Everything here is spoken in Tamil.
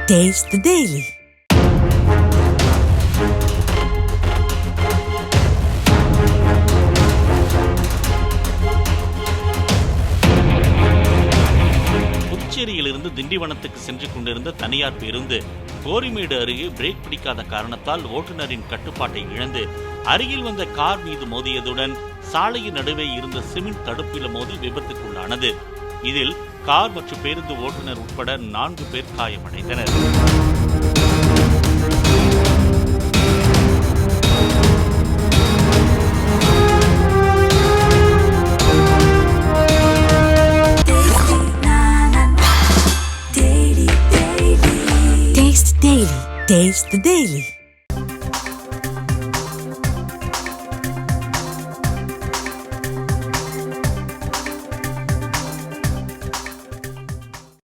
Taste the Daily. புதுச்சேரியிலிருந்து திண்டிவனத்துக்கு சென்று கொண்டிருந்த தனியார் பேருந்து கோரிமேடு அருகே பிரேக் பிடிக்காத காரணத்தால் ஓட்டுநரின் கட்டுப்பாட்டை இழந்து அருகில் வந்த கார் மீது மோதியதுடன் சாலையின் நடுவே இருந்த சிமெண்ட் தடுப்பில் மோதி விபத்துக்குள்ளானது. இதில் கார் மற்றும் பேருந்து ஓட்டுநர் உட்பட 4 பேர் காயமடைந்தனர். Taste the Daily.